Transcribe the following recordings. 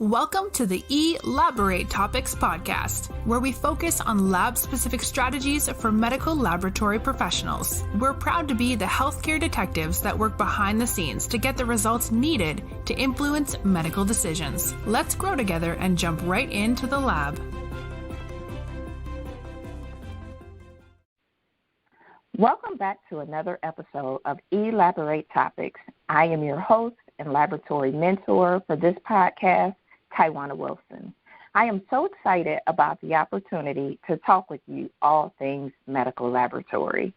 Welcome to the Elaborate Topics podcast, where we focus on lab-specific strategies for medical laboratory professionals. We're proud to be the healthcare detectives that work behind the scenes to get the results needed to influence medical decisions. Let's grow together and jump right into the lab. Welcome back to another episode of Elaborate Topics. I am your host and laboratory mentor for this podcast, Tywauna Wilson. I am so excited about the opportunity to talk with you all things medical laboratory.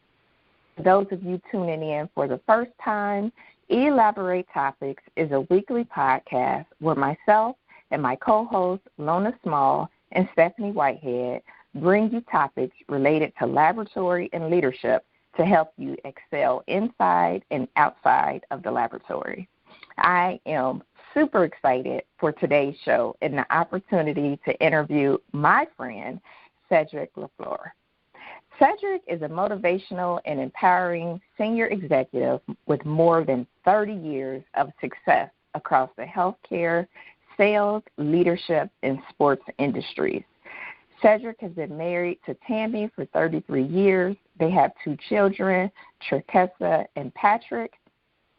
For those of you tuning in for the first time, Elaborate Topics is a weekly podcast where myself and my co-hosts Lona Small and Stephanie Whitehead bring you topics related to laboratory and leadership to help you excel inside and outside of the laboratory. I am super excited for today's show and the opportunity to interview my friend, Cedrick LaFleur. Cedrick is a motivational and empowering senior executive with more than 30 years of success across the healthcare, sales, leadership, and sports industries. Cedrick has been married to Tammy for 33 years. They have 2 children, Trikessa and Patrick.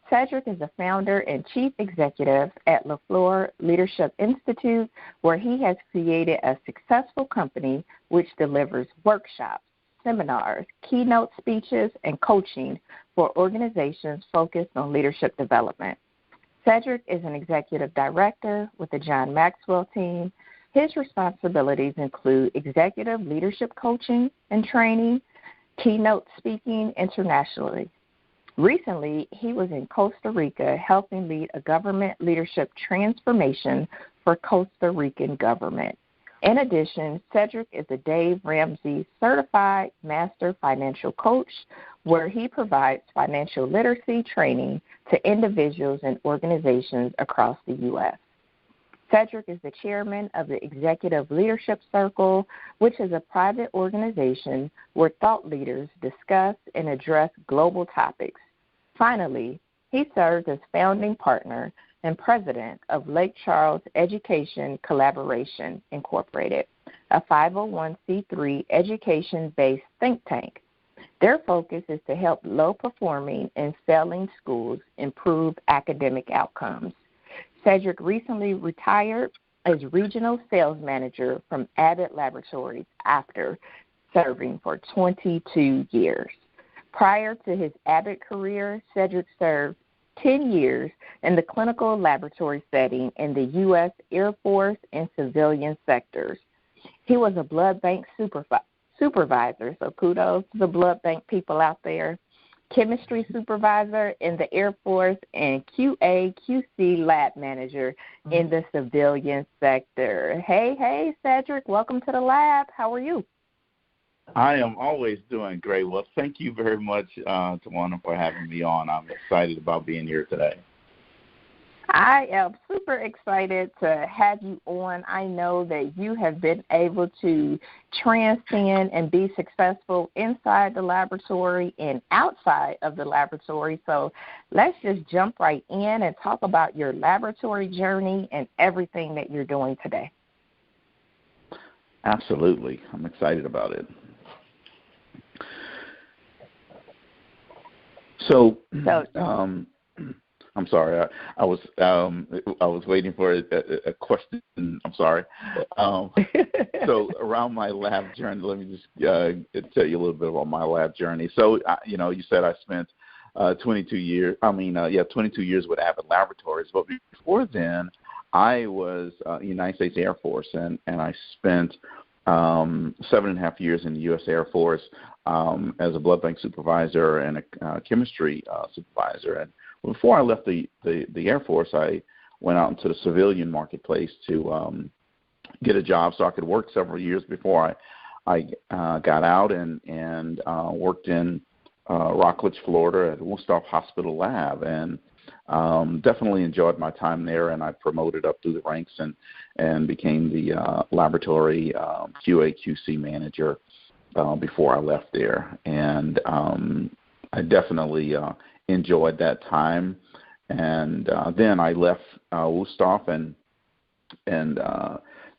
Cedrick is the founder and chief executive at LaFleur Leadership Institute, where he has created a successful company which delivers workshops, seminars, keynote speeches, and coaching for organizations focused on leadership development. Cedrick is an executive director with the John Maxwell team. His responsibilities include executive leadership coaching and training, keynote speaking internationally. Recently, he was in Costa Rica helping lead a government leadership transformation for Costa Rican government. In addition, Cedrick is a Dave Ramsey Certified Master Financial Coach, where he provides financial literacy training to individuals and organizations across the U.S. Cedrick is the chairman of the Executive Leadership Circle, which is a private organization where thought leaders discuss and address global topics. Finally, he serves as founding partner and president of Lake Charles Education Collaboration, Incorporated, a 501c3 education-based think tank. Their focus is to help low-performing and failing schools improve academic outcomes. Cedrick recently retired as regional sales manager from Abbott Laboratories after serving for 22 years. Prior to his Abbott career, Cedrick served 10 years in the clinical laboratory setting in the U.S. Air Force and civilian sectors. He was a blood bank supervisor, so kudos to the blood bank people out there, chemistry supervisor in the Air Force, and QA/QC lab manager in the civilian sector. Hey, Cedrick, welcome to the lab. How are you? I am always doing great. Well, thank you very much, Tywauna, for having me on. I'm excited about being here today. I am super excited to have you on. I know that you have been able to transcend and be successful inside the laboratory and outside of the laboratory. So let's just jump right in and talk about your laboratory journey and everything that you're doing today. Absolutely. I'm excited about it. So I'm sorry. I was waiting for a question. I'm sorry. So around my lab journey, let me just tell you a little bit about my lab journey. So you said I spent 22 years. 22 years with Abbott Laboratories. But before then, I was in the United States Air Force, and I spent 7.5 years in the U.S. Air Force as a blood bank supervisor and a chemistry supervisor. And before I left the Air Force, I went out into the civilian marketplace to get a job so I could work several years before I got out and worked in Rockledge, Florida at Woolstoff Hospital Lab. And definitely enjoyed my time there, and I promoted up through the ranks and became the laboratory QA/QC manager before I left there. And I definitely enjoyed that time. And then I left Woolstoff and and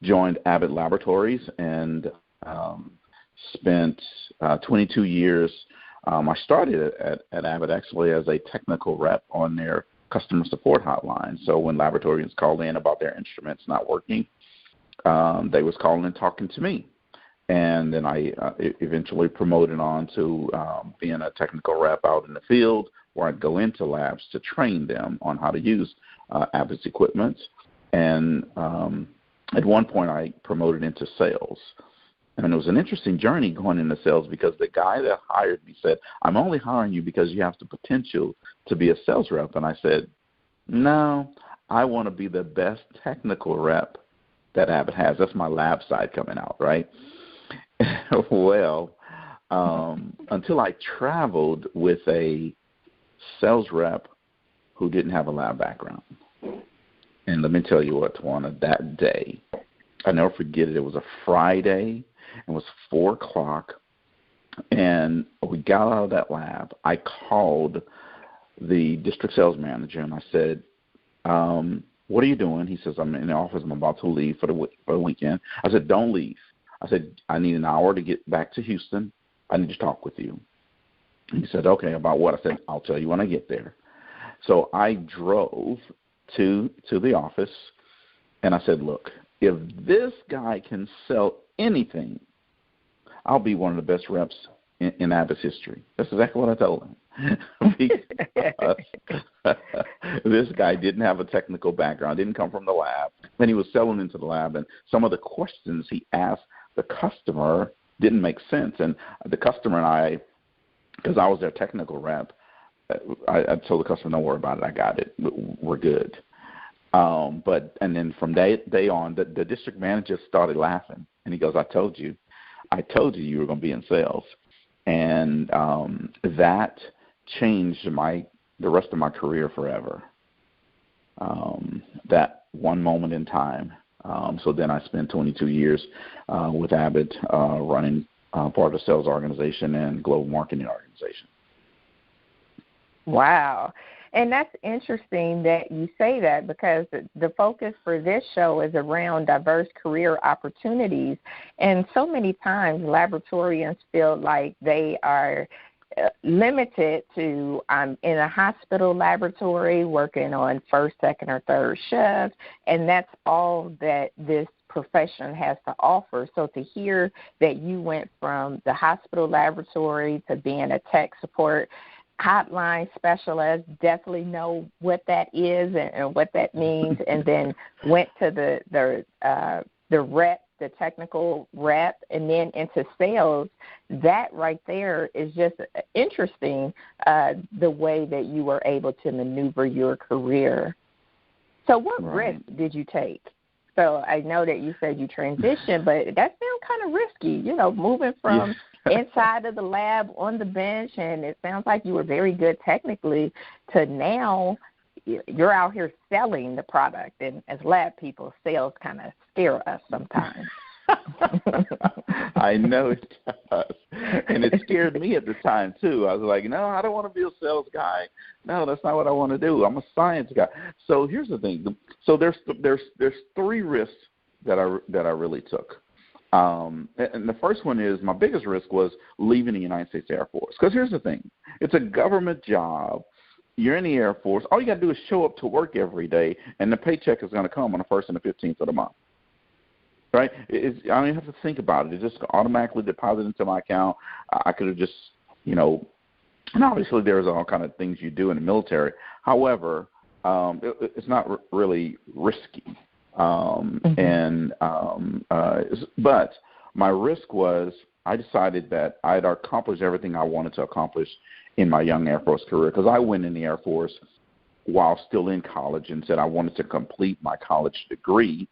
joined Abbott Laboratories and spent 22 years. I started at Abbott actually as a technical rep on their customer support hotline. So when laboratorians called in about their instruments not working, they was calling and talking to me. And then I eventually promoted on to being a technical rep out in the field, where I'd go into labs to train them on how to use Abbott's equipment. And at one point I promoted into sales. And it was an interesting journey going into sales, because the guy that hired me said, "I'm only hiring you because you have the potential to be a sales rep." And I said, "No, I want to be the best technical rep that Abbott has." That's my lab side coming out, right? Well, until I traveled with a sales rep who didn't have a lab background. And let me tell you what, Tywauna, that day, I'll never forget it. It was a Friday. It was 4 o'clock, and we got out of that lab. I called the district sales manager, and I said, "What are you doing?" He says, "I'm in the office. I'm about to leave for the weekend." I said, "Don't leave." I said, "I need an hour to get back to Houston. I need to talk with you." He said, "Okay, about what?" I said, "I'll tell you when I get there." So I drove to the office, and I said, "Look, if this guy can sell anything, I'll be one of the best reps in Abbott's history." That's exactly what I told him. This guy didn't have a technical background, didn't come from the lab, and he was selling into the lab, and some of the questions he asked the customer didn't make sense. And the customer and I, because I was their technical rep, I told the customer, "Don't worry about it. I got it. We're good." And then from day on, the district manager started laughing, and he goes, I told you you were going to be in sales." And that changed the rest of my career forever. That one moment in time. So then I spent 22 years with Abbott running part of the sales organization and global marketing organization. Wow. And that's interesting that you say that, because the focus for this show is around diverse career opportunities. And so many times laboratorians feel like they are limited to in a hospital laboratory working on first, second, or third shift, and that's all that this profession has to offer. So to hear that you went from the hospital laboratory to being a tech support hotline specialist, definitely know what that is and what that means, and then went to the rep, the technical rep, and then into sales. That right there is just interesting, the way that you were able to maneuver your career. So what risk did you take? So I know that you said you transitioned, but that sounds kind of risky, moving from inside of the lab on the bench, and it sounds like you were very good technically, to now you're out here selling the product. And as lab people, sales kind of scare us sometimes. I know it does. And it scared me at the time, too. I was like, no, I don't want to be a sales guy. No, that's not what I want to do. I'm a science guy. So here's the thing. So there's 3 risks that I really took. And the first one is, my biggest risk was leaving the United States Air Force. Because here's the thing. It's a government job. You're in the Air Force. All you got to do is show up to work every day, and the paycheck is going to come on the 1st and the 15th of the month. Right? I don't even have to think about it. It just automatically deposited into my account. I could have just, and obviously there's all kind of things you do in the military. However, it's not really risky. But my risk was, I decided that I'd accomplished everything I wanted to accomplish in my young Air Force career, because I went in the Air Force while still in college and said I wanted to complete my college degree,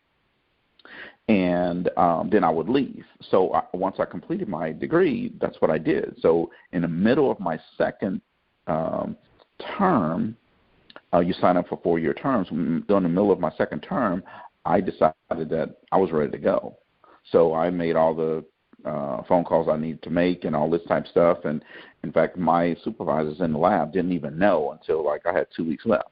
and then I would leave. So once I completed my degree, that's what I did. So in the middle of my second term, you sign up for 4-year terms. During the middle of my second term, I decided that I was ready to go. So I made all the phone calls I needed to make and all this type of stuff. And, in fact, my supervisors in the lab didn't even know until, I had 2 weeks left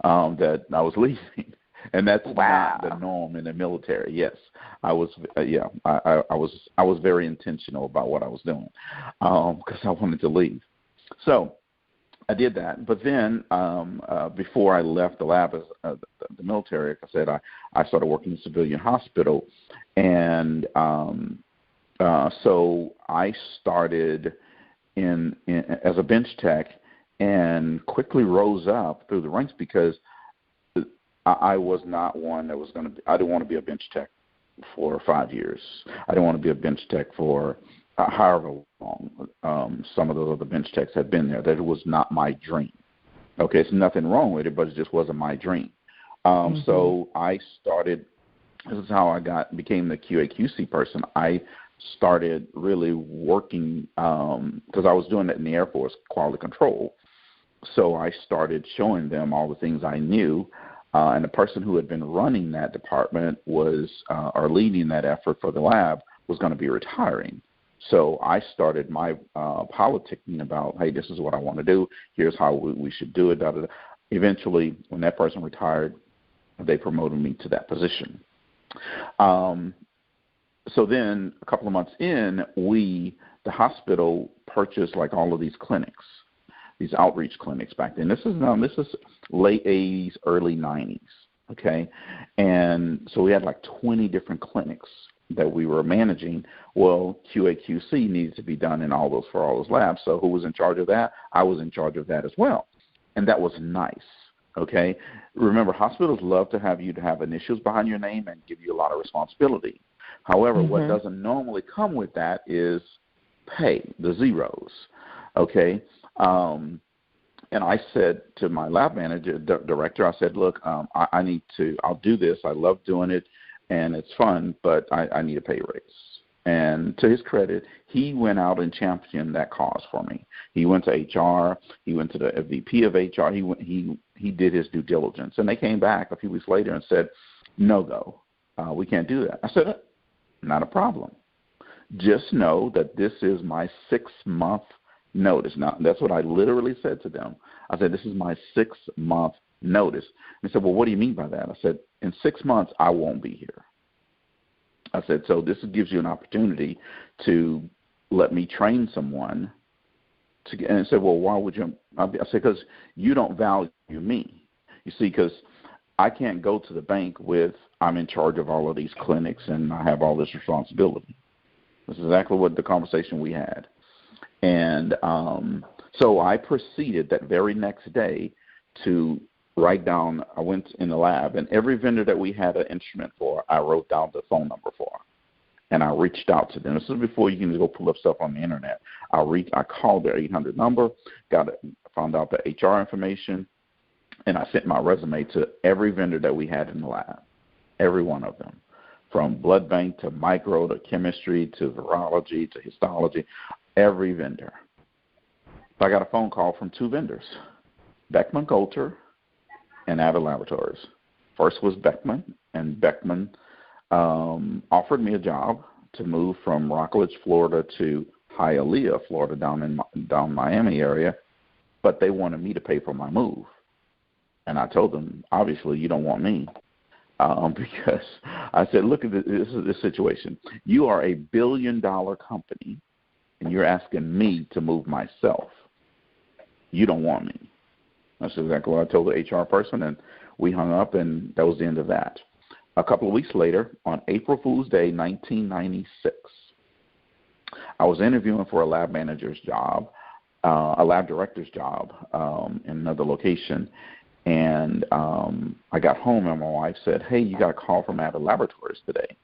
that I was leaving. And that's Wow. not the norm in the military. Yes, I was. I was very intentional about what I was doing because I wanted to leave. So I did that. But then before I left the lab as the military, like I said, I started working in a civilian hospital, and so I started in as a bench tech and quickly rose up through the ranks because I was not one that was going to be, I didn't want to be a bench tech for 5 years. I didn't want to be a bench tech for however long some of those other bench techs had been there. That was not my dream. Okay, it's nothing wrong with it, but it just wasn't my dream. So I started, this is how I became the QA/QC person. I started really working, because I was doing it in the Air Force, quality control. So I started showing them all the things I knew. And the person who had been running that department was, or leading that effort for the lab, was going to be retiring. So I started my politicking about, hey, this is what I want to do. Here's how we should do it. Da, da, da. Eventually, when that person retired, they promoted me to that position. So then a couple of months in, the hospital purchased like all of these clinics, these outreach clinics back then. This is late 80s, early 90s, okay? And so we had like 20 different clinics that we were managing. Well, QA/QC needs to be done in all those labs. So who was in charge of that? I was in charge of that as well. And that was nice, okay? Remember, hospitals love to have you to have initials behind your name and give you a lot of responsibility. However, what doesn't normally come with that is pay, the zeros, okay? And I said to my lab manager, director, I said, look, I'll do this. I love doing it, and it's fun, but I need a pay raise. And to his credit, he went out and championed that cause for me. He went to HR. He went to the VP of HR. He did his due diligence. And they came back a few weeks later and said, no, we can't do that. I said, not a problem. Just know that this is my 6-month notice. Now, that's what I literally said to them. I said, this is my 6-month notice. And they said, well, what do you mean by that? I said, in 6 months, I won't be here. I said, so this gives you an opportunity to let me train someone. And they said, well, why would you? I said, because you don't value me. You see, because I can't go to the bank with, I'm in charge of all of these clinics and I have all this responsibility. This is exactly what the conversation we had. And so I proceeded that very next day to write down, I went in the lab, and every vendor that we had an instrument for, I wrote down the phone number for. And I reached out to them. This is before you can just go pull up stuff on the internet. I called their 800 number, found out the HR information, and I sent my resume to every vendor that we had in the lab, every one of them, from blood bank to micro to chemistry to virology to histology, every vendor. So I got a phone call from 2 vendors, Beckman Coulter and Avid Laboratories. First was Beckman, and Beckman offered me a job to move from Rockledge, Florida to Hialeah, Florida, down Miami area, but they wanted me to pay for my move. And I told them, obviously, you don't want me. Because I said, look at this is the situation. You are a $1 billion company, and you're asking me to move myself. You don't want me. That's exactly what I told the HR person, and we hung up, and that was the end of that. A couple of weeks later, on April Fool's Day, 1996, I was interviewing for a lab manager's job, a lab director's job in another location, and I got home, and my wife said, hey, you got a call from Avid Laboratories today.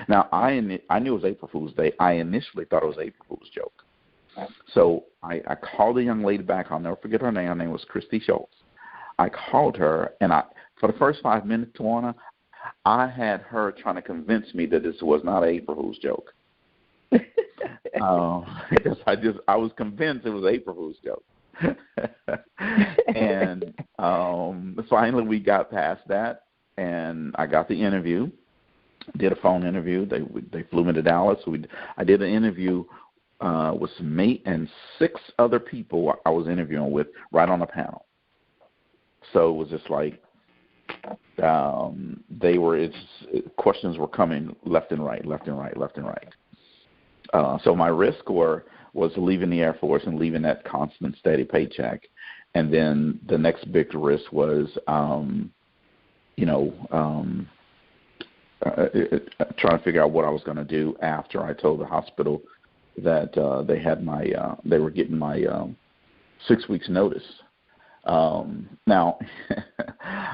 Now, I knew it was April Fool's Day. I initially thought it was April Fool's joke. So I called the young lady back. I'll never forget her name. Her name was Christy Schultz. I called her, and for the first 5 minutes, Tywauna, I had her trying to convince me that this was not an April Fool's joke. Because I was convinced it was an April Fool's joke. And finally we got past that, and I got the interview, did a phone interview. They flew me to Dallas. I did an interview with me and 6 other people I was interviewing with right on the panel. So it was just like, questions were coming left and right. So my risk was leaving the Air Force and leaving that constant, steady paycheck. And then the next big risk was, trying to figure out what I was going to do after I told the hospital that they were getting my 6 weeks notice. Now,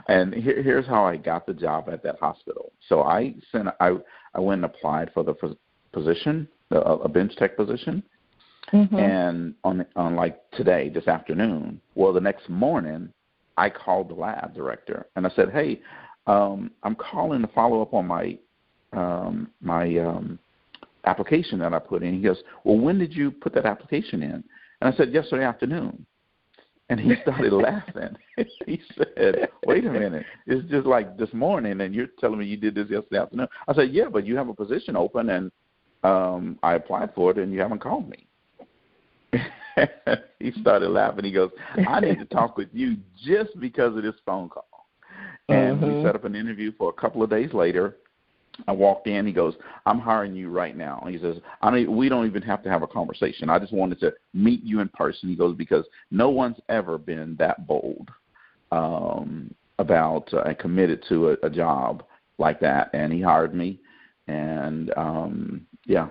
and here's how I got the job at that hospital. So I went and applied for the position, a bench tech position. Mm-hmm. And on like today, this afternoon, the next morning, I called the lab director and I said, "Hey, I'm calling to follow up on my application that I put in." He goes, "Well, when did you put that application in?" And I said, "Yesterday afternoon." And he started laughing. He said, "Wait a minute, it's just like this morning, and you're telling me you did this yesterday afternoon." I said, "Yeah, but you have a position open, and I applied for it, and you haven't called me." He started laughing. He goes, "I need to talk with you just because of this phone call." And we set up an interview for a couple of days later. I walked in. He goes, "I'm hiring you right now." He says, "We don't even have to have a conversation. I just wanted to meet you in person." He goes, "Because no one's ever been that bold about and committed to a job like that." And he hired me. And, yeah.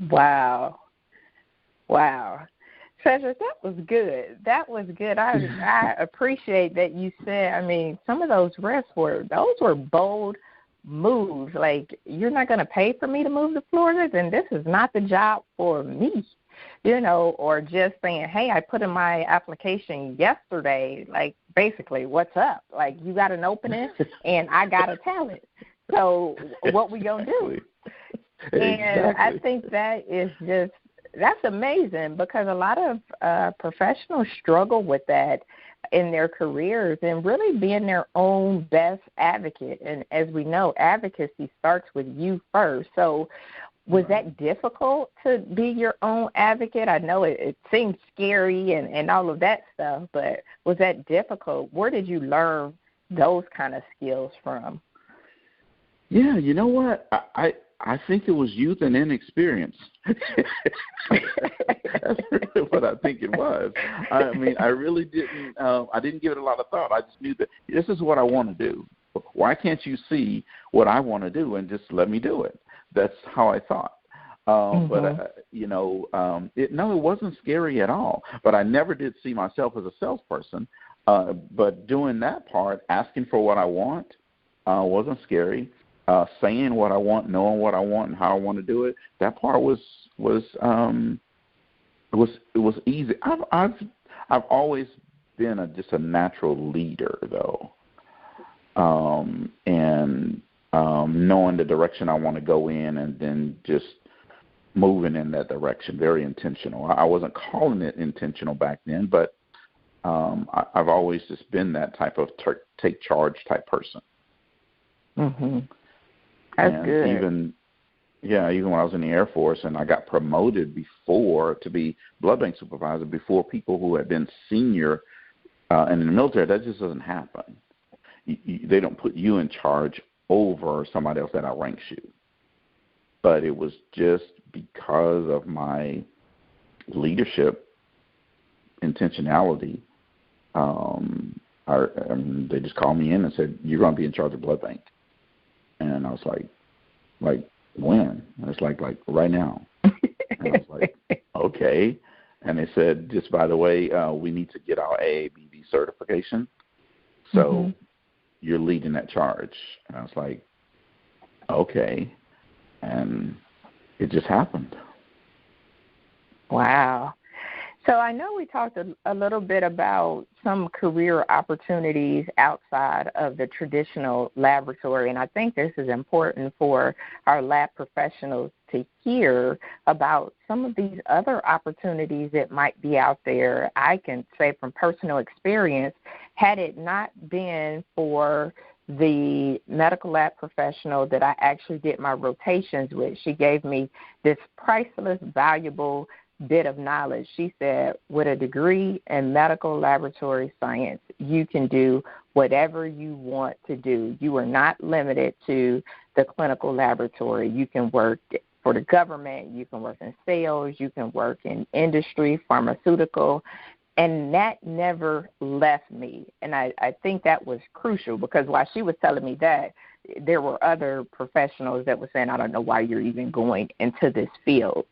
Wow. Cedrick, that was good. I appreciate that you said, some of those risks were bold moves. Like, you're not going to pay for me to move to Florida, then this is not the job for me, or just saying, "Hey, I put in my application yesterday." Like, basically, what's up? Like, you got an opening and I got a talent. So what we going to do? Exactly. And I think that's amazing, because a lot of professionals struggle with that in their careers and really being their own best advocate. And as we know, advocacy starts with you first. So was that difficult to be your own advocate? I know it seems scary and all of that stuff, but was that difficult? Where did you learn those kind of skills from? Yeah, you know what? I think it was youth and inexperience. That's really what I think it was. I really didn't. I didn't give it a lot of thought. I just knew that this is what I want to do. Why can't you see what I want to do and just let me do it? That's how I thought. But it wasn't scary at all. But I never did see myself as a salesperson. But doing that part, asking for what I want, wasn't scary. Saying what I want, knowing what I want, and how I want to do it, that part was easy. I've always been just a natural leader, though, and knowing the direction I want to go in, and then just moving in that direction. Very intentional. I wasn't calling it intentional back then, but I've always just been that type of take charge type person. Mm-hmm. That's good. Even when I was in the Air Force and I got promoted to be blood bank supervisor before people who had been senior in the military, that just doesn't happen. They don't put you in charge over somebody else that outranks you. But it was just because of my leadership intentionality. They just called me in and said, "You're going to be in charge of blood bank." And I was like when? And it's like right now. And I was like, okay. And they said, "Just by the way, we need to get our AABB certification. So you're leading that charge." And I was like, okay. And it just happened. Wow. So I know we talked a little bit about some career opportunities outside of the traditional laboratory, and I think this is important for our lab professionals to hear about some of these other opportunities that might be out there. I can say from personal experience, had it not been for the medical lab professional that I actually did my rotations with, she gave me this priceless, valuable bit of knowledge. She said, with a degree in medical laboratory science, you can do whatever you want to do. You are not limited to the clinical laboratory. You can work for the government. You can work in sales. You can work in industry, pharmaceutical. And that never left me. And I think that was crucial, because while she was telling me that, there were other professionals that were saying, I don't know why you're even going into this field.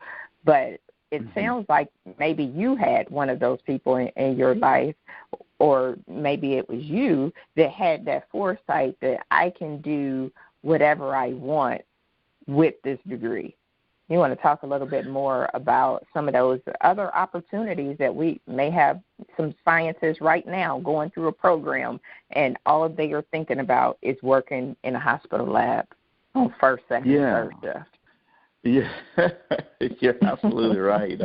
But it sounds like maybe you had one of those people in your life, or maybe it was you that had that foresight that I can do whatever I want with this degree. You want to talk a little bit more about some of those other opportunities that we may have some scientists right now going through a program, and all they are thinking about is working in a hospital lab on first, second, third shift. Yeah, you're absolutely right.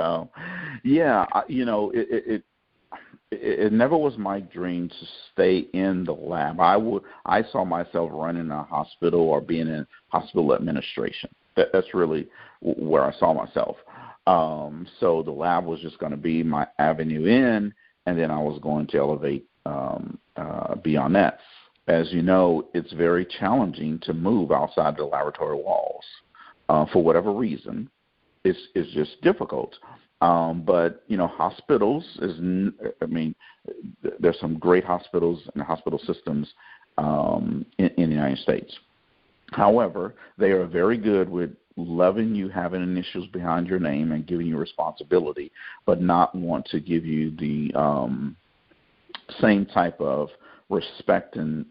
It never was my dream to stay in the lab. I saw myself running a hospital or being in hospital administration. That's really where I saw myself. So the lab was just going to be my avenue in, and then I was going to elevate beyond that. As you know, it's very challenging to move outside the laboratory walls. For whatever reason, it's just difficult. But, hospitals there's some great hospitals and hospital systems in the United States. However, they are very good with loving you, having initials behind your name and giving you responsibility, but not want to give you the same type of respect and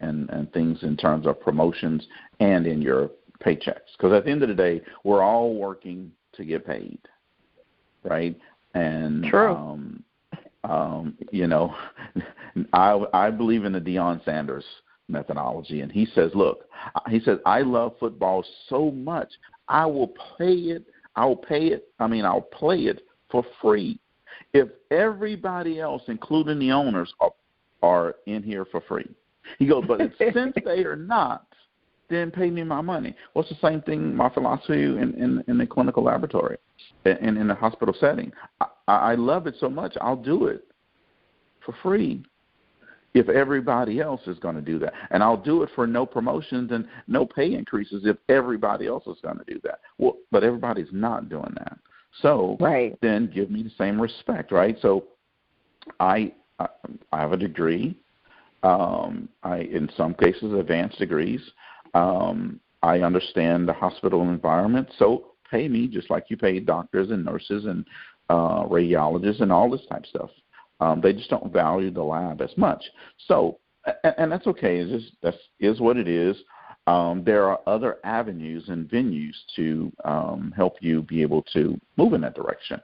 things in terms of promotions and in your paychecks. Because at the end of the day, we're all working to get paid, right? And true. I believe in the Deion Sanders methodology, and he says, I love football so much, I'll play it for free if everybody else, including the owners, are in here for free. He goes, but since they are not, then pay me my money. Well, it's the same thing, my philosophy in the clinical laboratory and in the hospital setting. I love it so much, I'll do it for free if everybody else is going to do that. And I'll do it for no promotions and no pay increases if everybody else is going to do that. Well, but everybody's not doing that. So then give me the same respect, right? So I have a degree. In some cases, advanced degrees. I understand the hospital environment, so pay me just like you pay doctors and nurses and radiologists and all this type of stuff. They just don't value the lab as much. So, and that's okay. That is what it is. There are other avenues and venues to help you be able to move in that direction.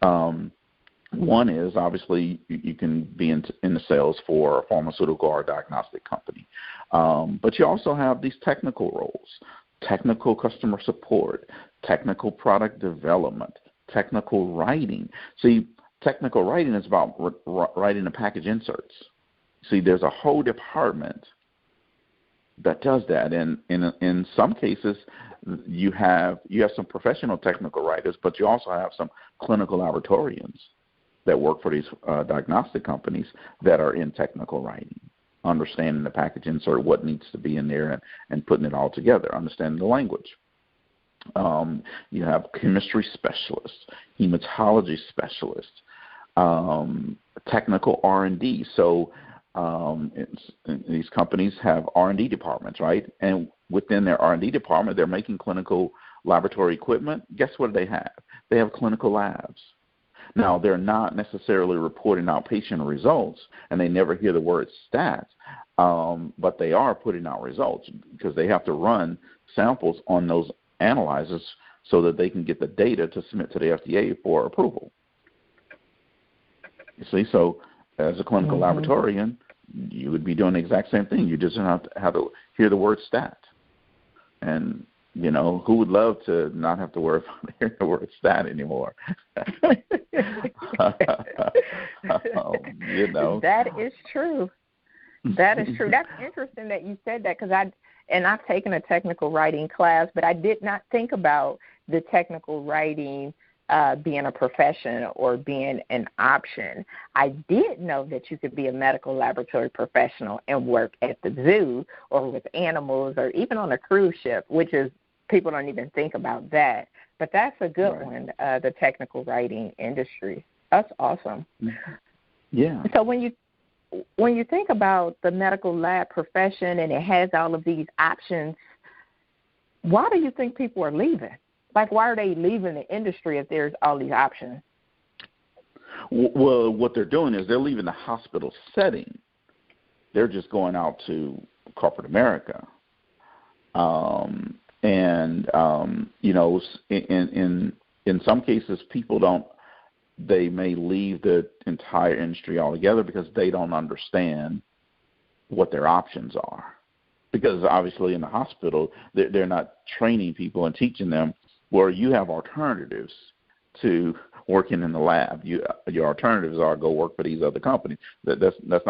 One is, obviously, you can be in the sales for a pharmaceutical or diagnostic company. But you also have these technical roles, technical customer support, technical product development, technical writing. See, technical writing is about writing the package inserts. See, there's a whole department that does that. And in some cases, you have some professional technical writers, but you also have some clinical laboratorians that work for these diagnostic companies that are in technical writing, understanding the package insert, what needs to be in there, and putting it all together, understanding the language. You have chemistry specialists, hematology specialists, technical R&D. So these companies have R&D departments, right? And within their R&D department, they're making clinical laboratory equipment. Guess what they have? They have clinical labs. Now, they're not necessarily reporting out patient results, and they never hear the word stats, but they are putting out results because they have to run samples on those analyzers so that they can get the data to submit to the FDA for approval. You see, so as a clinical laboratorian, you would be doing the exact same thing. You just don't have to hear the word stat. And who would love to not have to worry about hearing the word stat anymore? That is true. That is true. That's interesting that you said that, because I've taken a technical writing class, but I did not think about the technical writing being a profession or being an option. I did know that you could be a medical laboratory professional and work at the zoo or with animals or even on a cruise ship, which is, people don't even think about that. But that's a good one, the technical writing industry. That's awesome. Yeah. So when you think about the medical lab profession and it has all of these options, why do you think people are leaving? Like, why are they leaving the industry if there's all these options? Well, what they're doing is they're leaving the hospital setting. They're just going out to corporate America. In some cases, people they may leave the entire industry altogether because they don't understand what their options are. Because obviously in the hospital, they're not training people and teaching them, well, you have alternatives to working in the lab. Your alternatives are go work for these other companies. That's not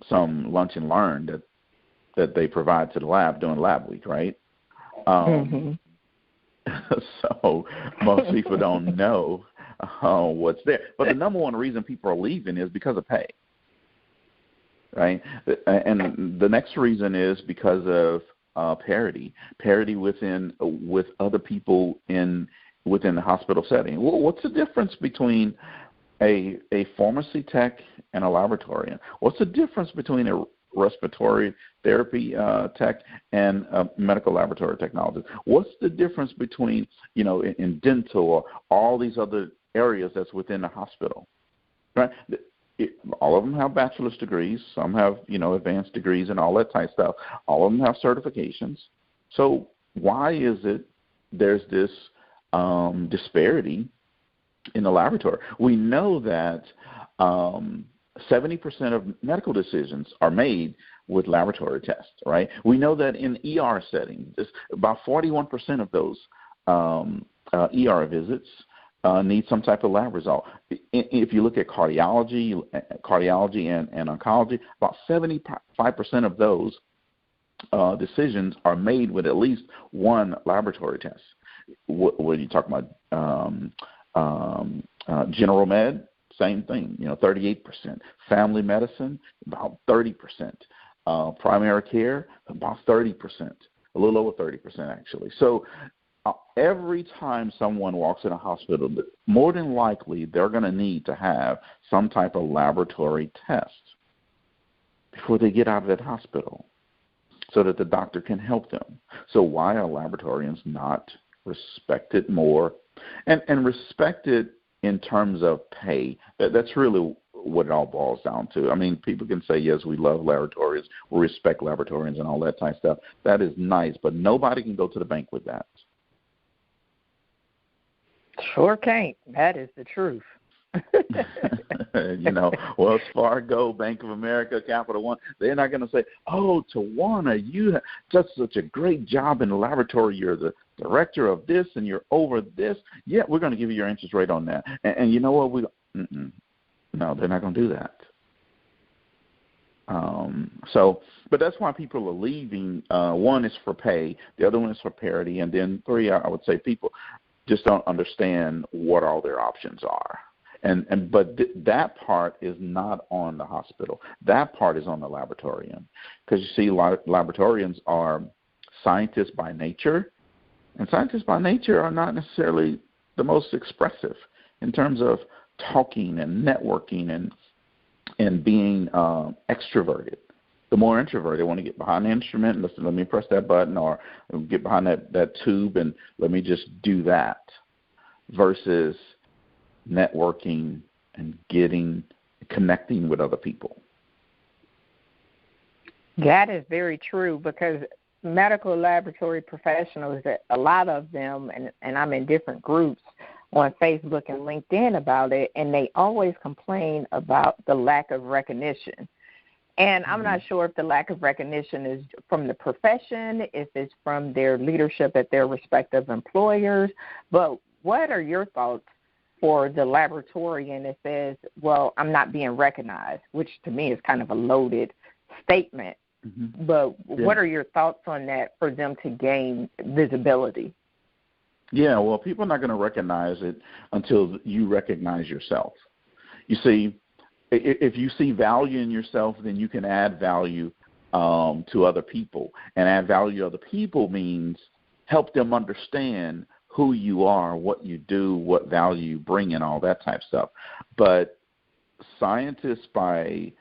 some lunch and learn that they provide to the lab during lab week, right? So most people don't know what's there. But the number one reason people are leaving is because of pay, right? And the next reason is because of parity with other people within the hospital setting. What's the difference between a pharmacy tech and a laboratorian? What's the difference between a respiratory therapy tech and a medical laboratory technologist? What's the difference between, in dental or all these other areas that's within the hospital, right? All of them have bachelor's degrees. Some have, advanced degrees and all that type of stuff. All of them have certifications. So why is it there's this disparity in the laboratory? We know that 70% of medical decisions are made with laboratory tests, right? We know that in ER settings, about 41% of those ER visits need some type of lab result. If you look at cardiology and oncology, about 75% of those decisions are made with at least one laboratory test. When you talk about general med, same thing, 38%. Family medicine, about 30%. Primary care, about 30%, a little over 30% actually. So every time someone walks in a hospital, more than likely they're going to need to have some type of laboratory test before they get out of that hospital so that the doctor can help them. So why are laboratorians not respected more and respected in terms of pay? That's really what it all boils down to. I mean, people can say, yes, we love laboratories, we respect laboratorians and all that type of stuff. That is nice, but nobody can go to the bank with that. Sure can't. That is the truth. Wells Fargo, Bank of America, Capital One, they're not going to say, oh, Tywauna, you have just such a great job in the laboratory. You're the director of this and you're over this. Yeah, we're going to give you your interest rate on that. And you know what? No, they're not going to do that. But that's why people are leaving. One is for pay. The other one is for parity. And then three, I would say people just don't understand what all their options are. But that part is not on the hospital. That part is on the laboratorian. Because you see, laboratorians are scientists by nature, and scientists by nature are not necessarily the most expressive in terms of talking and networking and being extroverted. The more introverted, they want to get behind the instrument and listen, let me press that button, or get behind that tube and let me just do that, versus networking and connecting with other people. That is very true, because medical laboratory professionals, a lot of them, and I'm in different groups on Facebook and LinkedIn about it, and they always complain about the lack of recognition. And I'm not sure if the lack of recognition is from the profession, if it's from their leadership at their respective employers. But what are your thoughts for the laboratorian that says, well, I'm not being recognized, which to me is kind of a loaded statement. But what are your thoughts on that for them to gain visibility? Yeah, well, people are not going to recognize it until you recognize yourself. You see, if you see value in yourself, then you can add value to other people. And add value to other people means help them understand who you are, what you do, what value you bring, and all that type of stuff. But scientists, by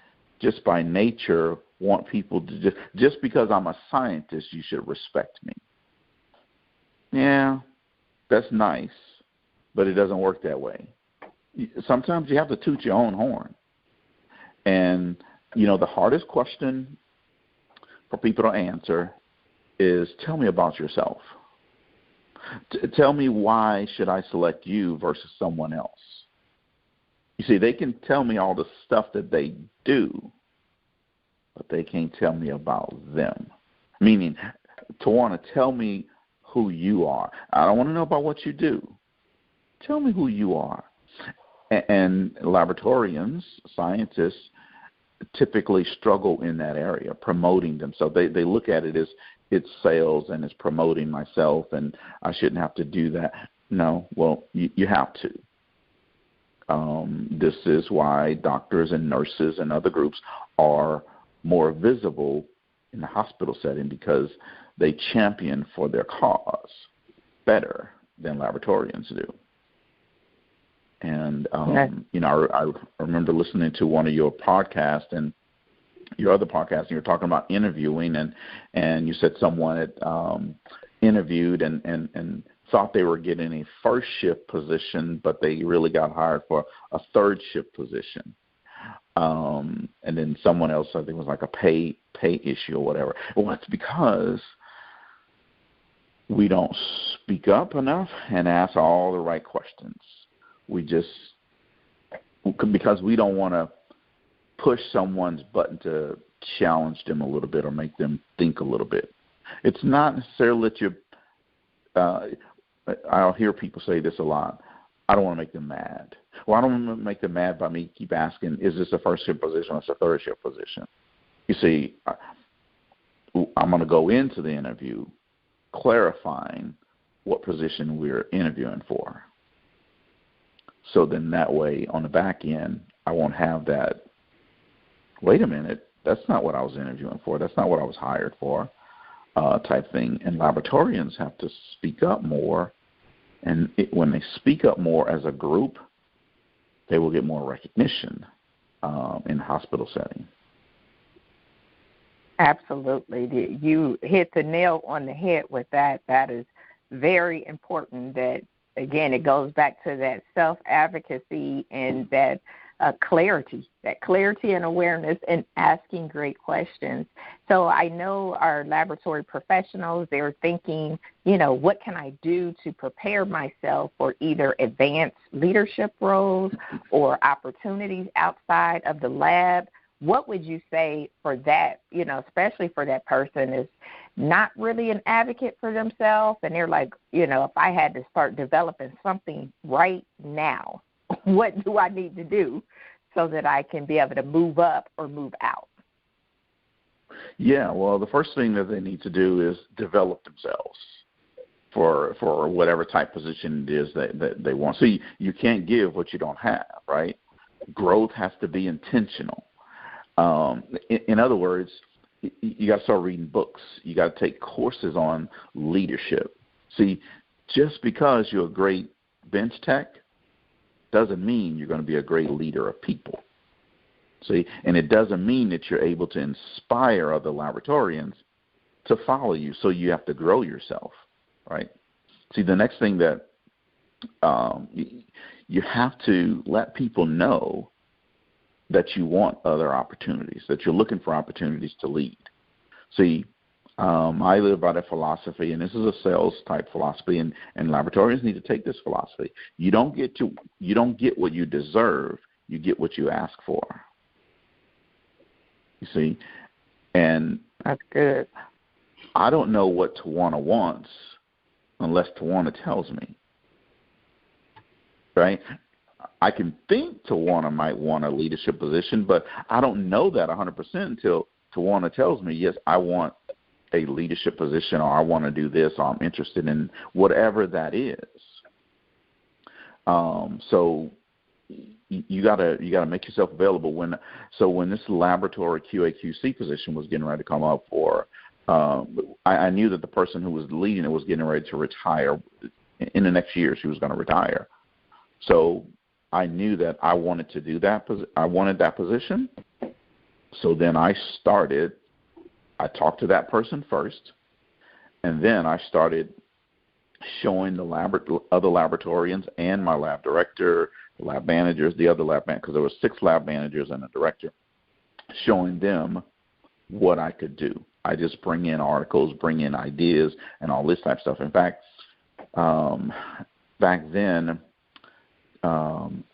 nature, want people to just because I'm a scientist, you should respect me. Yeah, that's nice, but it doesn't work that way. Sometimes you have to toot your own horn. And, the hardest question for people to answer is, tell me about yourself. Tell me, why should I select you versus someone else? You see, they can tell me all the stuff that they do, but they can't tell me about them. Meaning, to want to tell me who you are. I don't want to know about what you do. Tell me who you are. And laboratorians, scientists, typically struggle in that area, promoting themselves. They look at it as it's sales and it's promoting myself, and I shouldn't have to do that. No, well, you have to. This is why doctors and nurses and other groups are more visible in the hospital setting, because they champion for their cause better than laboratorians do. And, I remember listening to one of your podcasts and your other podcast, and you were talking about interviewing, and you said someone had interviewed and thought they were getting a first shift position, but they really got hired for a third shift position. And then someone else, I think it was like a pay issue or whatever. Well, it's because we don't speak up enough and ask all the right questions. Because we don't want to push someone's button to challenge them a little bit or make them think a little bit. It's not necessarily that I'll hear people say this a lot. I don't want to make them mad. Well, I don't want to make them mad by me keep asking, is this a first shift position or is it a third shift position? You see, I'm going to go into the interview clarifying what position we're interviewing for. So then that way on the back end, I won't have that, wait a minute, that's not what I was interviewing for. That's not what I was hired for, type thing. And laboratorians have to speak up more. And when they speak up more as a group, they will get more recognition in the hospital setting. Absolutely. You hit the nail on the head with that. That is very important. That, again, it goes back to that self-advocacy and that clarity and awareness and asking great questions. So I know our laboratory professionals, they're thinking, what can I do to prepare myself for either advanced leadership roles or opportunities outside of the lab? What would you say for that, especially for that person is not really an advocate for themselves, and they're like, if I had to start developing something right now, what do I need to do so that I can be able to move up or move out? Yeah, well, the first thing that they need to do is develop themselves for whatever type position it is that they want. So you can't give what you don't have, right? Growth has to be intentional. In other words, you got to start reading books. You got to take courses on leadership. See, just because you're a great bench tech doesn't mean you're going to be a great leader of people. See, and it doesn't mean that you're able to inspire other laboratorians to follow you. So you have to grow yourself, right? See, the next thing that you have to let people know that you want other opportunities, that you're looking for opportunities to lead. See, I live by that philosophy, and this is a sales-type philosophy, and laboratorians need to take this philosophy. You don't get what you deserve. You get what you ask for. You see? And that's good. I don't know what Tywauna wants unless Tywauna tells me, right? I can think Tywauna might want a leadership position, but I don't know that 100% until Tywauna tells me, yes, I want a leadership position, or I want to do this, or I'm interested in whatever that is. So you gotta make yourself available. When this laboratory QA/QC position was getting ready to come up for, I knew that the person who was leading it was getting ready to retire. In the next year, she was going to retire. So I knew that I wanted to do that. I wanted that position. So then I talked to that person first, and then I started showing the other laboratorians and my lab director, lab managers, the other lab managers, because there were 6 lab managers and a director, showing them what I could do. I just bring in articles, bring in ideas, and all this type of stuff. In fact, back then,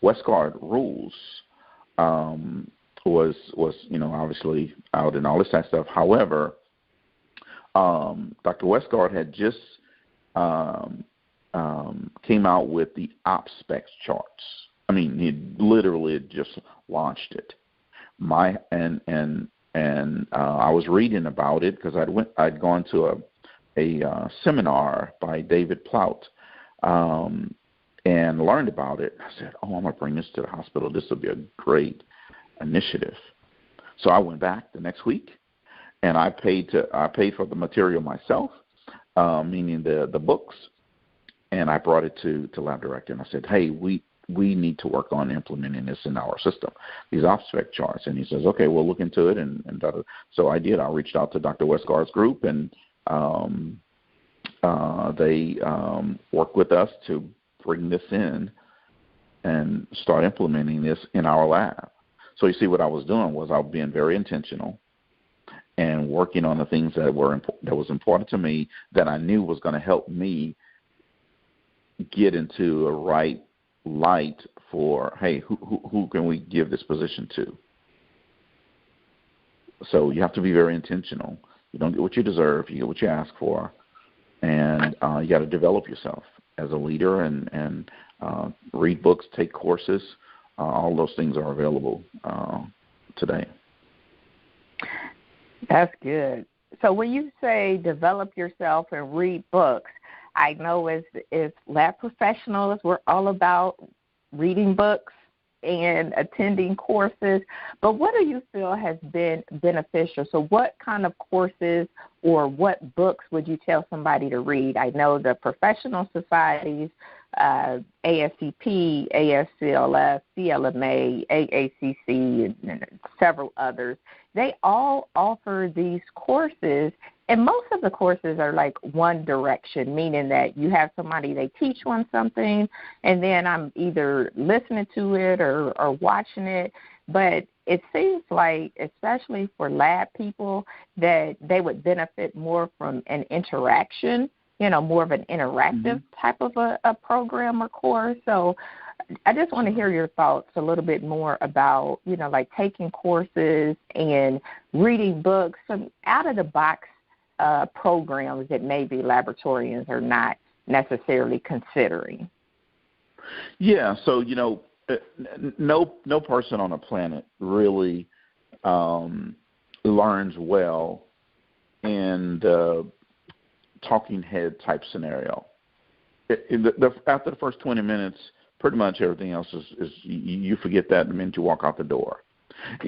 Westgard rules was obviously out and all this type of stuff. However, Dr. Westgard had just came out with the OpSpec charts. I mean, he literally had just launched it. I was reading about it because I'd gone to a seminar by David Plout and learned about it. I said, I'm going to bring this to the hospital. This will be a great initiative. So I went back the next week, and I paid for the material myself, meaning the books, and I brought it to lab director, and I said, hey, we need to work on implementing this in our system, these OpSpec charts. And he says, okay, we'll look into it. And so I did. I reached out to Dr. Westgard's group, and they worked with us to bring this in and start implementing this in our lab. So you see, what I was doing was I was being very intentional and working on the things that was important to me, that I knew was going to help me get into a right light for, hey, who can we give this position to? So you have to be very intentional. You don't get what you deserve, you get what you ask for, and you got to develop yourself as a leader and read books, take courses. All those things are available today. That's good. So when you say develop yourself and read books, I know as lab professionals, we're all about reading books and attending courses, but what do you feel has been beneficial? So what kind of courses or what books would you tell somebody to read? I know the professional societies, ASCP, ASCLS, CLMA, AACC, and several others, they all offer these courses, and most of the courses are like one direction, meaning that you have somebody, they teach one something, and then I'm either listening to it or watching it. But it seems like, especially for lab people, that they would benefit more from an interaction, more of an interactive type of a program or course. So I just want to hear your thoughts a little bit more about, like taking courses and reading books, some out-of-the-box programs that maybe laboratorians are not necessarily considering. Yeah, so, no person on the planet really learns well in the talking head type scenario. After the first 20 minutes, pretty much everything else is you forget that the minute you walk out the door.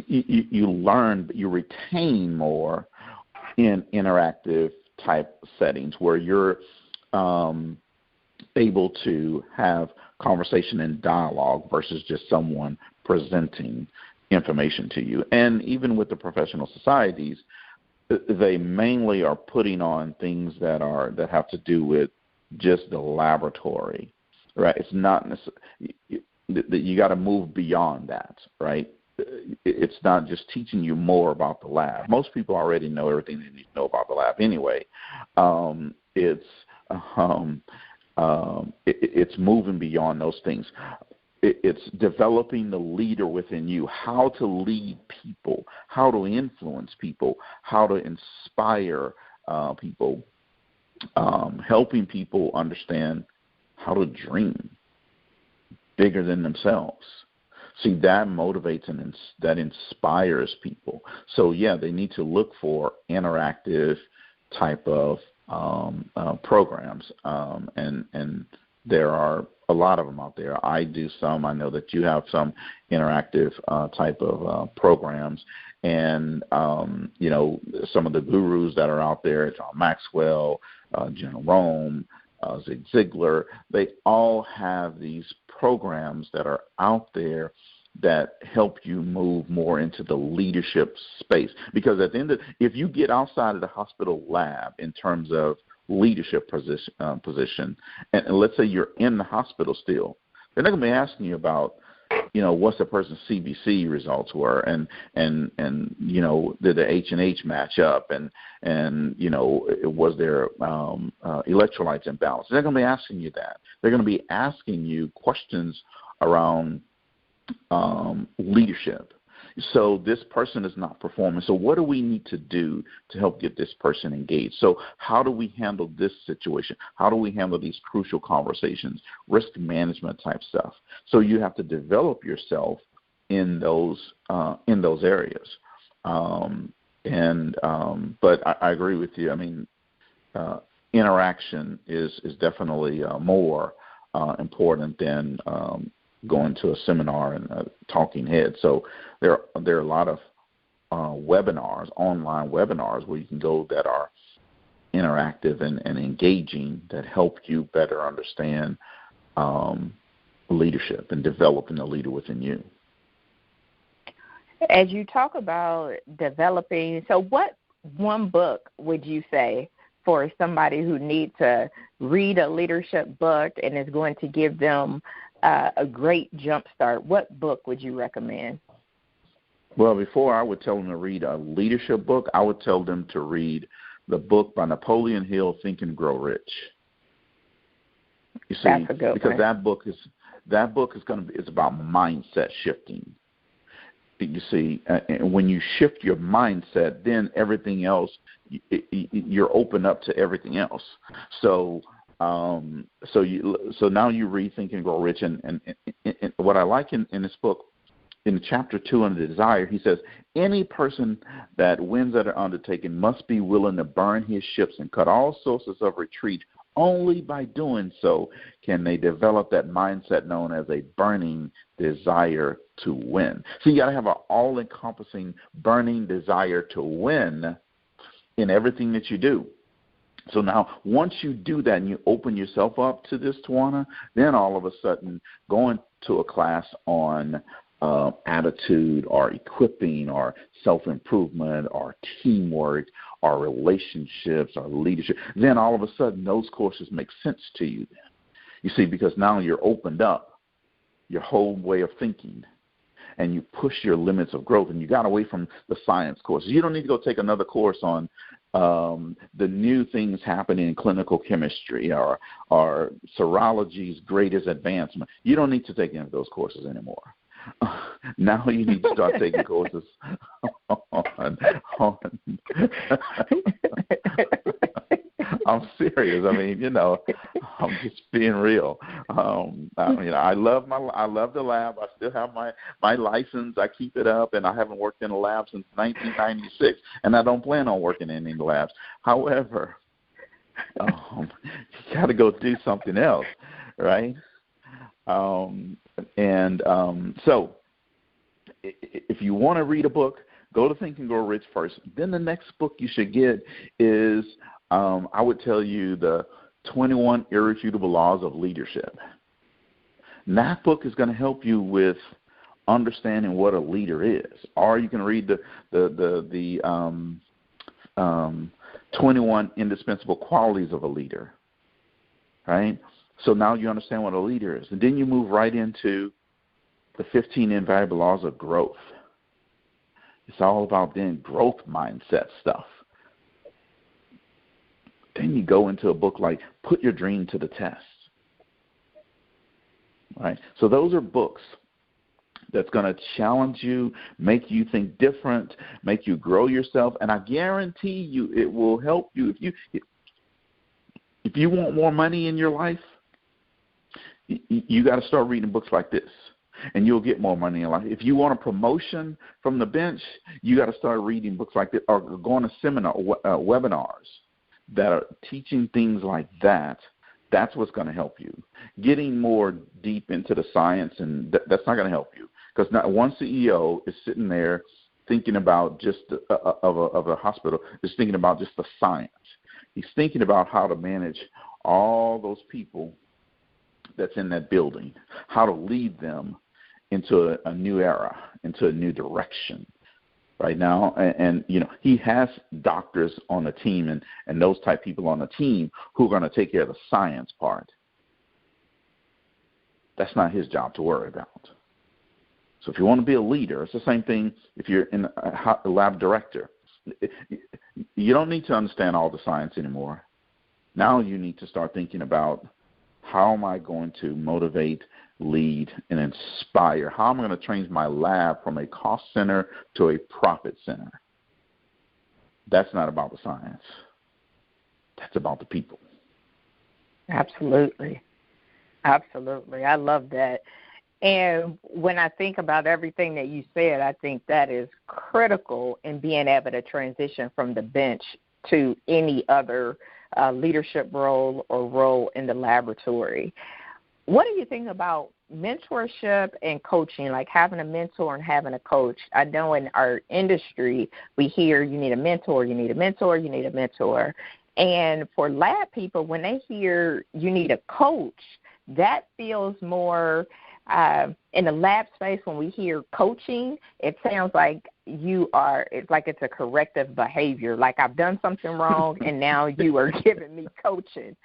You learn, but you retain more in interactive type settings where you're able to have conversation and dialogue versus just someone presenting information to you. And even with the professional societies, they mainly are putting on things that have to do with just the laboratory, right? It's not necessarily, you got to move beyond that, right? It's not just teaching you more about the lab. Most people already know everything they need to know about the lab anyway. It's moving beyond those things. It's developing the leader within you, how to lead people, how to influence people, how to inspire people, helping people understand how to dream bigger than themselves. See, that motivates and that inspires people. So, yeah, they need to look for interactive type of programs, and there are a lot of them out there. I do some. I know that you have some interactive type of programs, and some of the gurus that are out there, John Maxwell, Jim Rome, Zig Ziglar, they all have these programs that are out there that help you move more into the leadership space. Because at the end of, if you get outside of the hospital lab in terms of leadership position, and let's say you're in the hospital still, they're not going to be asking you about, what's the person's CBC results were, and did the H&H match up, and was there electrolytes imbalance? They're going to be asking you that. They're going to be asking you questions around leadership. So this person is not performing. So what do we need to do to help get this person engaged? So how do we handle this situation? How do we handle these crucial conversations, risk management type stuff? So you have to develop yourself in those areas. But I agree with you. I mean, interaction is definitely more important than going to a seminar and a talking head. So there are a lot of webinars, online webinars, where you can go that are interactive and engaging, that help you better understand leadership and developing the leader within you. As you talk about developing, so what one book would you say for somebody who needs to read a leadership book and is going to give them a great jump start? What book would you recommend? Well, before I would tell them to read a leadership book, I would tell them to read the book by Napoleon Hill, Think and Grow Rich. You see, that's a good because one. that book is it's about mindset shifting. You see, and when you shift your mindset, then everything else, you're open up to everything else. So now you read Think and Grow Rich, and what I like in this book, in chapter 2 on the desire, he says, any person that wins at an undertaking must be willing to burn his ships and cut all sources of retreat. Only by doing so can they develop that mindset known as a burning desire to win. So you got to have an all-encompassing burning desire to win in everything that you do. So now, once you do that and you open yourself up to this, Tywauna, then all of a sudden going to a class on attitude or equipping or self-improvement or teamwork or relationships or leadership, then all of a sudden those courses make sense to you then. You see, because now you're opened up your whole way of thinking, and you push your limits of growth, and you got away from the science courses. You don't need to go take another course on the new things happening in clinical chemistry or serology's greatest advancement. You don't need to take any of those courses anymore. Now you need to start taking courses on I'm serious. I mean, I'm just being real. I love the lab. I still have my license. I keep it up, and I haven't worked in a lab since 1996, and I don't plan on working in any labs. However, you got to go do something else, right? So if you want to read a book, go to Think and Grow Rich first. Then the next book you should get is, I would tell you, the 21 Irrefutable Laws of Leadership. And that book is going to help you with understanding what a leader is. Or you can read the 21 Indispensable Qualities of a Leader, right? So now you understand what a leader is. And then you move right into the 15 Invaluable Laws of Growth. It's all about then growth mindset stuff. Then you go into a book like Put Your Dream to the Test. Right? So those are books that's going to challenge you, make you think different, make you grow yourself, and I guarantee you it will help you. If you want more money in your life, you got to start reading books like this, and you'll get more money in life. If you want a promotion from the bench, you got to start reading books like this, or going to seminar webinars. that are teaching things like that, that's what's going to help you. Getting more deep into the science, and that's not going to help you, because not one CEO is sitting there thinking about just of a hospital, is thinking about just the science. He's thinking about how to manage all those people that's in that building, how to lead them into a new era, into a new direction right now. And he has doctors on the team and those type people on the team who are going to take care of the science part. That's not his job to worry about. So if you want to be a leader, it's the same thing if you're in a lab director. You don't need to understand all the science anymore. Now you need to start thinking about, how am I going to motivate, lead, and inspire? How am I going to change my lab from a cost center to a profit center? That's not about the science. That's about the people. Absolutely. Absolutely. I love that. And when I think about everything that you said, I think that is critical in being able to transition from the bench to any other leadership role or role in the laboratory. What do you think about mentorship and coaching, like having a mentor and having a coach? I know in our industry we hear you need a mentor, you need a mentor, you need a mentor. And for lab people, when they hear you need a coach, that feels more in the lab space. When we hear coaching, it sounds like it's like it's a corrective behavior, like I've done something wrong and now you are giving me coaching.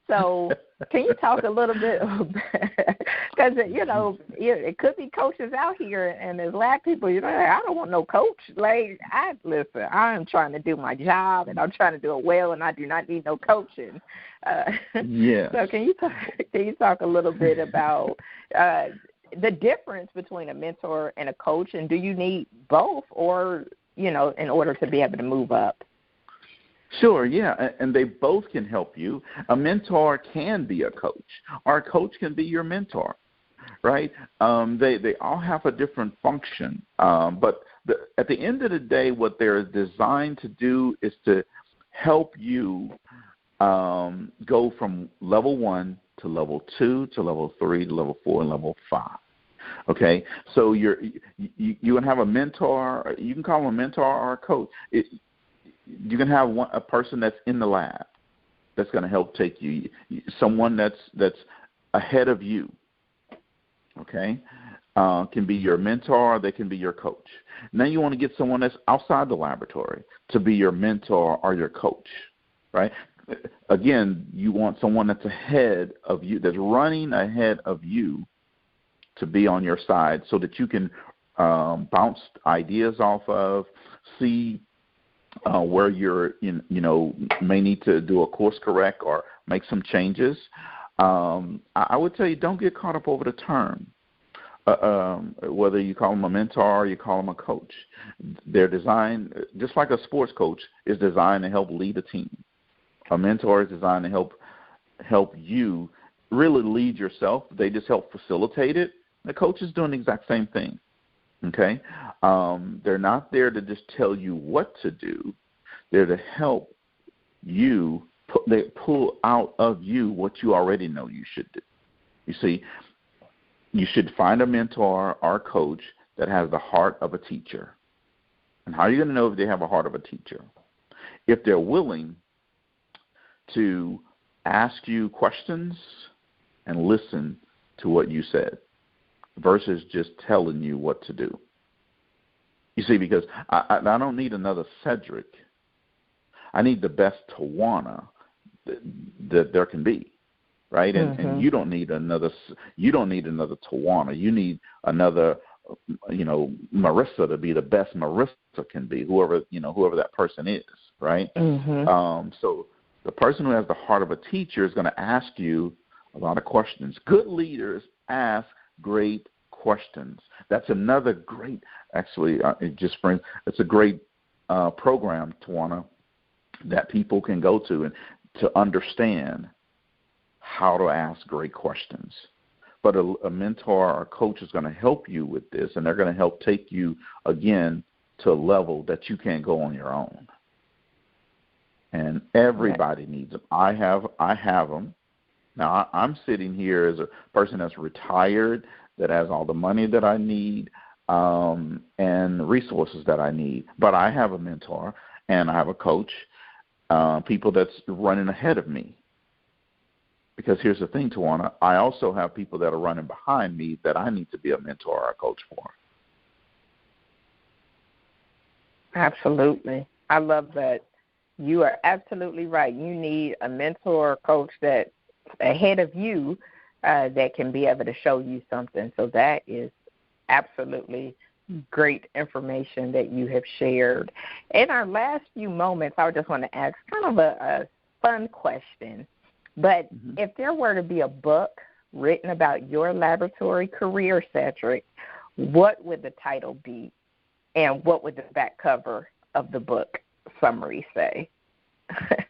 So can you talk a little bit, because, it could be coaches out here, and as lab people, I don't want no coach. Like, listen, I'm trying to do my job, and I'm trying to do it well, and I do not need no coaching. Yeah. So can you talk a little bit about the difference between a mentor and a coach, and do you need both, or, in order to be able to move up? Sure, yeah, and they both can help you. A mentor can be a coach, or a coach can be your mentor, right? They all have a different function, but at the end of the day, what they're designed to do is to help you go from level 1 to level 2 to level 3 to level 4 and level 5. Okay, so you can have a mentor. You can call them a mentor or a coach. You can have a person that's in the lab that's going to help take you, someone that's ahead of you, okay, can be your mentor, they can be your coach. Now you want to get someone that's outside the laboratory to be your mentor or your coach, right? Again, you want someone that's ahead of you, that's running ahead of you, to be on your side so that you can bounce ideas off of, see where you're may need to do a course correct or make some changes. I would tell you, don't get caught up over the term. Whether you call them a mentor or you call them a coach, they're designed, just like a sports coach is designed to help lead a team. A mentor is designed to help you really lead yourself. They just help facilitate it. The coach is doing the exact same thing. Okay, they're not there to just tell you what to do. They're to help you. They pull out of you what you already know you should do. You see, you should find a mentor or a coach that has the heart of a teacher. And how are you going to know if they have a heart of a teacher? If they're willing to ask you questions and listen to what you said, versus just telling you what to do. You see, because I don't need another Cedrick. I need the best Tywauna that there can be, right? And you don't need another Tywauna. You need another, Marissa to be the best Marissa can be. Whoever that person is, right? So the person who has the heart of a teacher is going to ask you a lot of questions. Good leaders ask great questions. That's another great, actually, it's a great program, Tywauna, that people can go to and to understand how to ask great questions. But a mentor or a coach is going to help you with this, and they're going to help take you, again, to a level that you can't go on your own. and everybody needs them. I have them. Now, I'm sitting here as a person that's retired, that has all the money that I need and resources that I need. But I have a mentor and I have a coach, people that's running ahead of me. Because here's the thing, Tywauna, I also have people that are running behind me that I need to be a mentor or a coach for. Absolutely. I love that. You are absolutely right. You need a mentor or coach that's ahead of you that can be able to show you something. So that is absolutely great information that you have shared. In our last few moments, I just want to ask kind of a fun question. But if there were to be a book written about your laboratory career, Cedrick, what would the title be? And what would the back cover of the book summary say?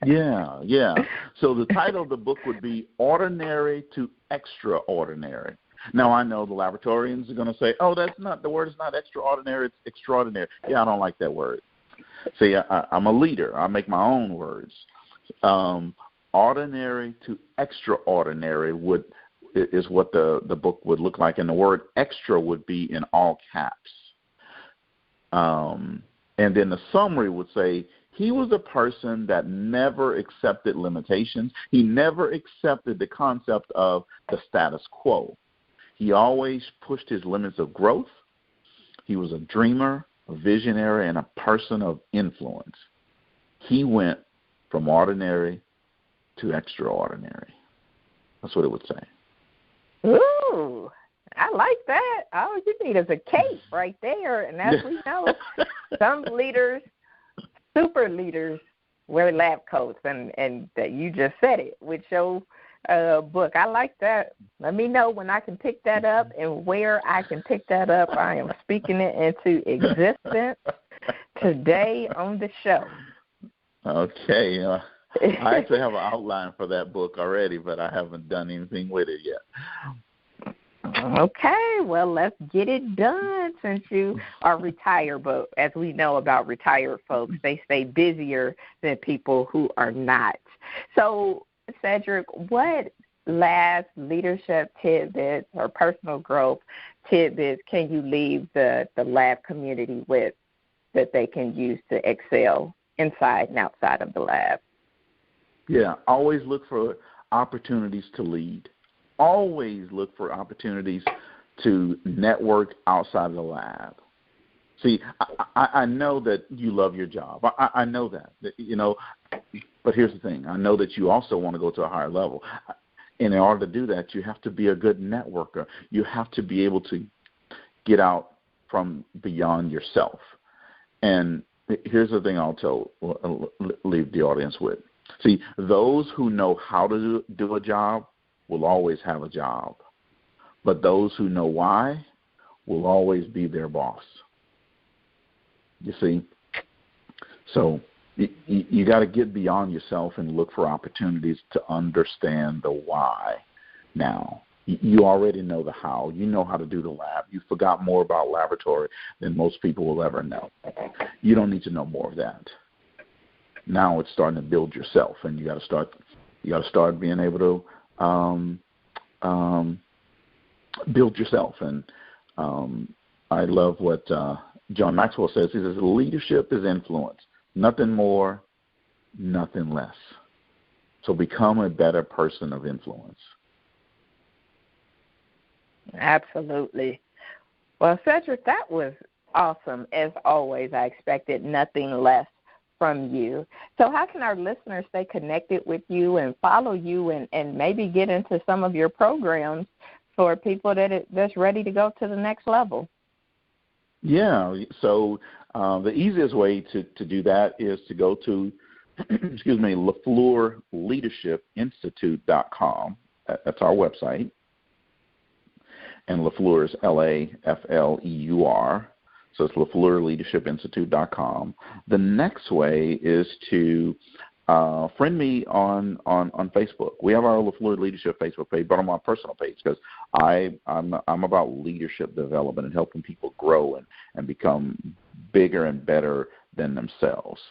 Yeah. So the title of the book would be Ordinary to Extraordinary. Now, I know the laboratorians are going to say, oh, the word is not extraordinary, it's extraordinary. Yeah, I don't like that word. See, I'm a leader. I make my own words. Ordinary to extraordinary is what the book would look like, and the word extra would be in all caps. And then the summary would say, he was a person that never accepted limitations. He never accepted the concept of the status quo. He always pushed his limits of growth. He was a dreamer, a visionary, and a person of influence. He went from ordinary to extraordinary. That's what it would say. Ooh, I like that. All you need is a cape right there. And as we know, some leaders, super leaders, wear lab coats, and that you just said it with your book. I like that. Let me know when I can pick that up and where I can pick that up. I am speaking it into existence today on the show. Okay. I actually have an outline for that book already, but I haven't done anything with it yet. Okay, well, let's get it done since you are retired. But as we know about retired folks, they stay busier than people who are not. So, Cedrick, what last leadership tidbits or personal growth tidbits can you leave the lab community with that they can use to excel inside and outside of the lab? Yeah, always look for opportunities to lead. Always look for opportunities to network outside of the lab. See, I know that you love your job. I know that, but here's the thing. I know that you also want to go to a higher level. And in order to do that, you have to be a good networker. You have to be able to get out from beyond yourself. And here's the thing I'll leave the audience with. See, those who know how to do a job will always have a job. But those who know why will always be their boss. You see? So you got to get beyond yourself and look for opportunities to understand the why now. You already know the how. You know how to do the lab. You forgot more about laboratory than most people will ever know. You don't need to know more of that. Now it's starting to build yourself, and you got to start being able to build yourself. And I love what John Maxwell says. He says leadership is influence, nothing more, nothing less. So become a better person of influence. Absolutely. Well, Cedrick, that was awesome. As always, I expected nothing less from you. So how can our listeners stay connected with you and follow you and maybe get into some of your programs for people that's ready to go to the next level? Yeah, so the easiest way to do that is to go to, LaFleurLeadershipInstitute.com. That's our website. And LaFleur is LaFleur. So it's LaFleurLeadershipInstitute.com. The next way is to friend me on Facebook. We have our LaFleur Leadership Facebook page, but on my personal page, because I'm about leadership development and helping people grow and become bigger and better than themselves.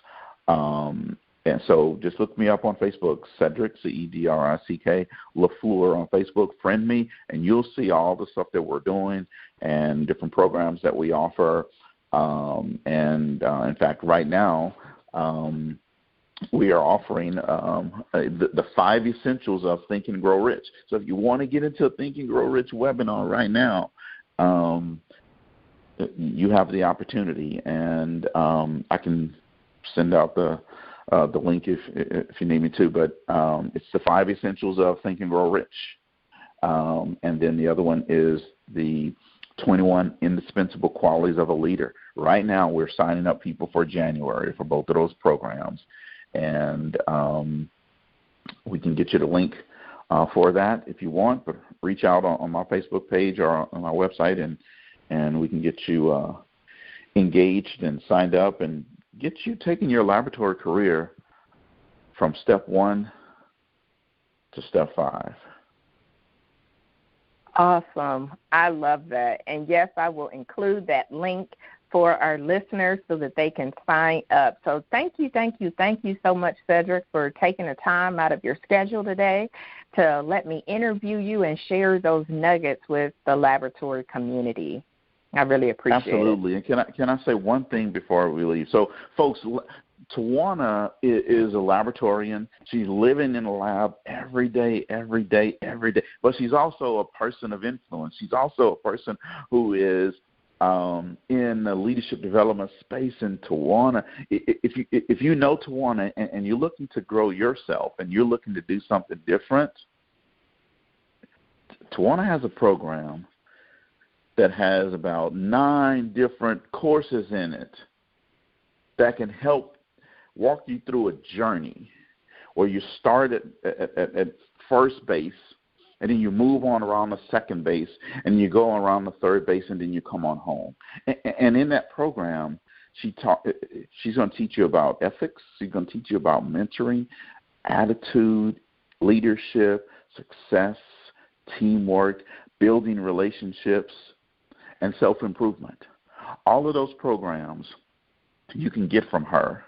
And so just look me up on Facebook, Cedrick, Cedrick LaFleur on Facebook. Friend me, and you'll see all the stuff that we're doing and different programs that we offer. In fact, right now, we are offering the 5 essentials of Think and Grow Rich. So if you want to get into a Think and Grow Rich webinar right now, you have the opportunity, and I can send out the link if you need me to. But it's the 5 essentials of Think and Grow Rich, and then the other one is the 21 indispensable qualities of a leader. Right now, we're signing up people for January for both of those programs, and we can get you the link for that if you want. But reach out on my Facebook page or on my website, and we can get you engaged and signed up and get you taking your laboratory career from step 1 to step 5. Awesome. I love that. And yes, I will include that link for our listeners so that they can sign up. So thank you so much, Cedrick, for taking the time out of your schedule today to let me interview you and share those nuggets with the laboratory community. I really appreciate it. Absolutely. And can I say one thing before we leave? So, folks, Tywauna is a laboratorian. She's living in a lab every day. But she's also a person of influence. She's also a person who is in the leadership development space in Tywauna. If you know Tywauna and you're looking to grow yourself and you're looking to do something different, Tywauna has a program that has about 9 different courses in it that can help walk you through a journey where you start at first base, and then you move on around the second base, and you go around the third base, and then you come on home. And in that program, she's going to teach you about ethics. She's going to teach you about mentoring, attitude, leadership, success, teamwork, building relationships, and self-improvement. All of those programs you can get from her.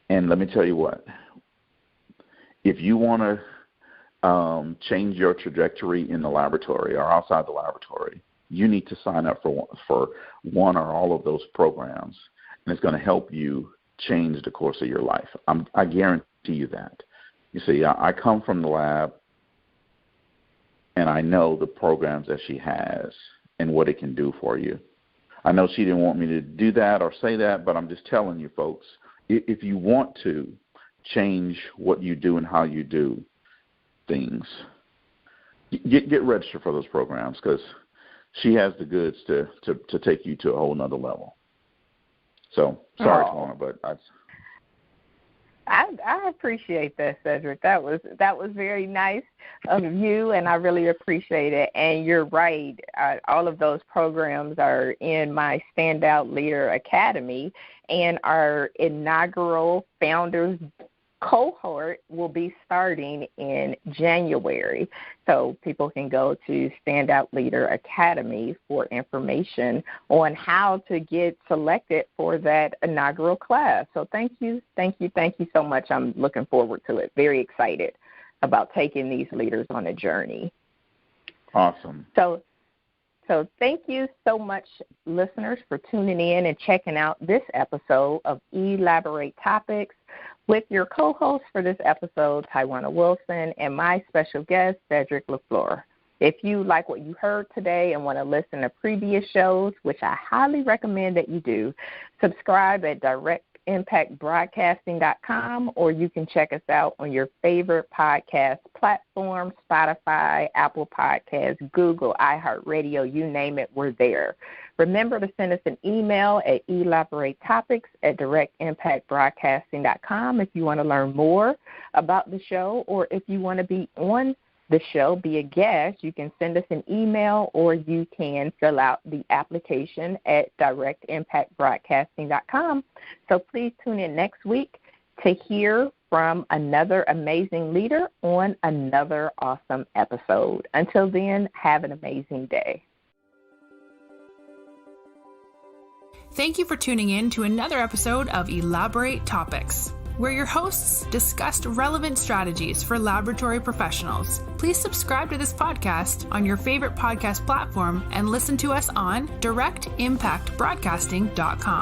And let me tell you what, if you want to change your trajectory in the laboratory or outside the laboratory, you need to sign up for one or all of those programs, and it's going to help you change the course of your life. I guarantee you that. You see, I come from the lab, and I know the programs that she has and what it can do for you. I know she didn't want me to do that or say that, but I'm just telling you, folks, if you want to change what you do and how you do things, get registered for those programs, because she has the goods to take you to a whole nother level. So, sorry, Tywauna, but I appreciate that, Cedrick. That was very nice of you, and I really appreciate it. And you're right. All of those programs are in my Standout Leader Academy, and our inaugural Founders cohort will be starting in January. So people can go to Standout Leader Academy for information on how to get selected for that inaugural class. So thank you so much. I'm looking forward to it. Very excited about taking these leaders on a journey. Awesome. So thank you so much, listeners, for tuning in and checking out this episode of Elaborate Topics with your co-host for this episode, Tywauna Wilson, and my special guest, Cedrick LaFleur. If you like what you heard today and want to listen to previous shows, which I highly recommend that you do, subscribe at directimpactbroadcasting.com, or you can check us out on your favorite podcast platform, Spotify, Apple Podcasts, Google, iHeartRadio, you name it, we're there. Remember to send us an email at elaboratetopics@directimpactbroadcasting.com if you want to learn more about the show, or if you want to be on the show, be a guest, you can send us an email, or you can fill out the application at directimpactbroadcasting.com. So please tune in next week to hear from another amazing leader on another awesome episode. Until then, have an amazing day. Thank you for tuning in to another episode of Elaborate Topics. where your hosts discussed relevant strategies for laboratory professionals. Please subscribe to this podcast on your favorite podcast platform and listen to us on directimpactbroadcasting.com.